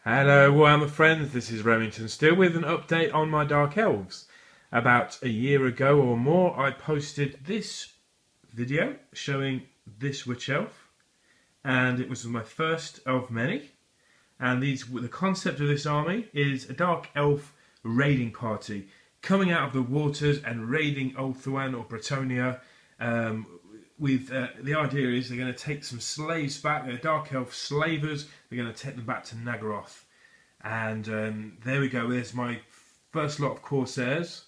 Hello Warhammer friends, this is Remington still with an update on my Dark Elves. About a year ago or more I posted this video showing this Witch Elf, and it was my first of many. And the concept of this army is a Dark Elf raiding party coming out of the waters and raiding Ulthuan or Bretonnia. The idea is they're going to take some slaves back. They're Dark Elf slavers. They're going to take them back to Nagaroth. And there we go. There's my first lot of Corsairs.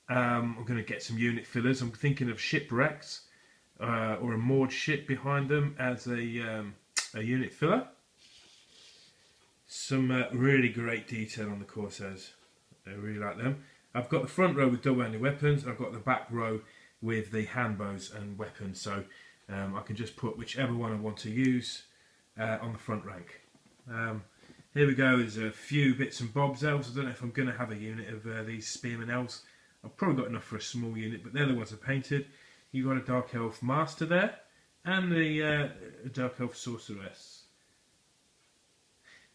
I'm going to get some unit fillers. I'm thinking of shipwrecks or a moored ship behind them as a unit filler. Some really great detail on the Corsairs. I really like them. I've got the front row with double-handed weapons. I've got the back row with the handbows and weapons, so I can just put whichever one I want to use on the front rank. Here we go. There's a few bits and bobs elves. I don't know if I'm going to have a unit of these spearmen elves. I've probably got enough for a small unit, but they're the ones I painted. You've got a Dark Elf Master there, and the Dark Elf Sorceress.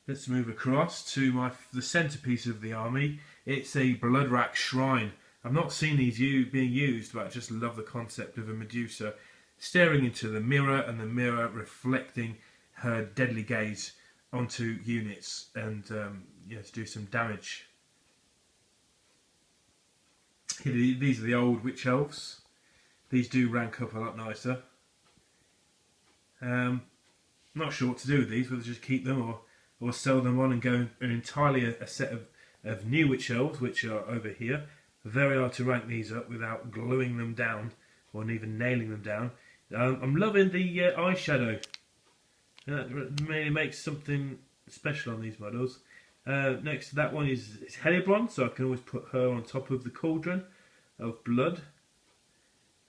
Let's move across to the centrepiece of the army. It's a Bloodrack Shrine. I've not seen these being used, but I just love the concept of a Medusa staring into the mirror and the mirror reflecting her deadly gaze onto units and to do some damage. These are the old Witch Elves. These do rank up a lot nicer. Not sure what to do with these, whether just keep them or sell them on and go entirely a set of new Witch Elves, which are over here. Very hard to rank these up without gluing them down or even nailing them down. I'm loving the eyeshadow. That really makes something special on these models. Next to that one is Hellebron, so I can always put her on top of the cauldron of blood.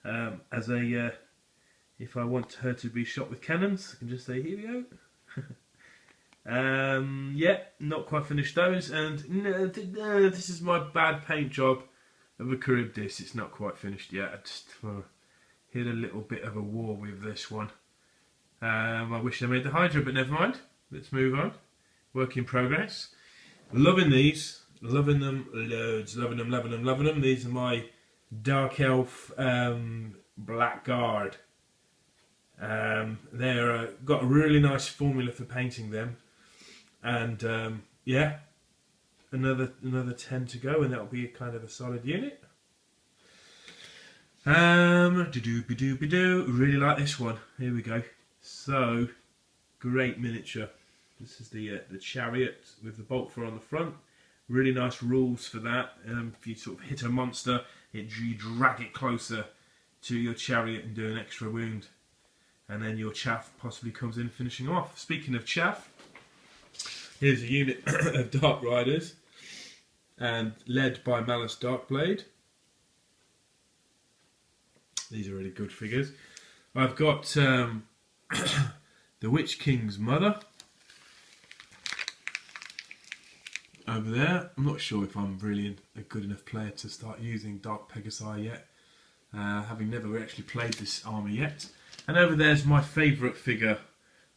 If I want her to be shot with cannons, I can just say, here we go. Yeah, not quite finished those, and this is my bad paint job of a Charybdis. It's not quite finished yet. I just hit a little bit of a war with this one. I wish I made the Hydra, but never mind. Let's move on. Work in progress. Loving these. Loving them loads. Loving them, loving them, loving them. These are my Dark Elf Blackguard. They're got a really nice formula for painting them. And yeah, another 10 to go, and that'll be a kind of a solid unit. Really like this one. Here we go. So great miniature. This is the chariot with the bolt thrower on the front. Really nice rules for that. If you sort of hit a monster, you drag it closer to your chariot and do an extra wound, and then your chaff possibly comes in finishing off. Speaking of chaff, here's a unit of Dark Riders, and led by Malice Darkblade. These are really good figures. I've got the Witch King's mother over there. I'm not sure if I'm really a good enough player to start using Dark Pegasi yet, having never actually played this army yet. And over there's my favourite figure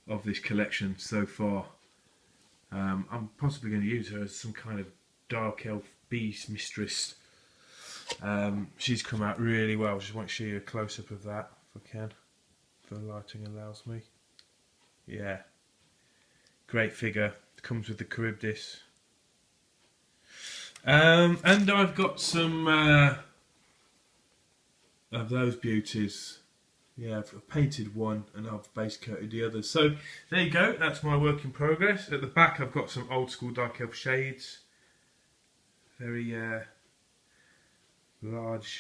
of this collection so far. I'm possibly going to use her as some kind of Dark Elf beast mistress. She's come out really well. Just want to show you a close-up of that if I can, if the lighting allows me. Yeah, great figure. Comes with the Charybdis. And I've got some of those beauties. Yeah, I've painted one and I've base coated the others. So there you go, that's my work in progress. At the back I've got some old school Dark Elf shades. Very large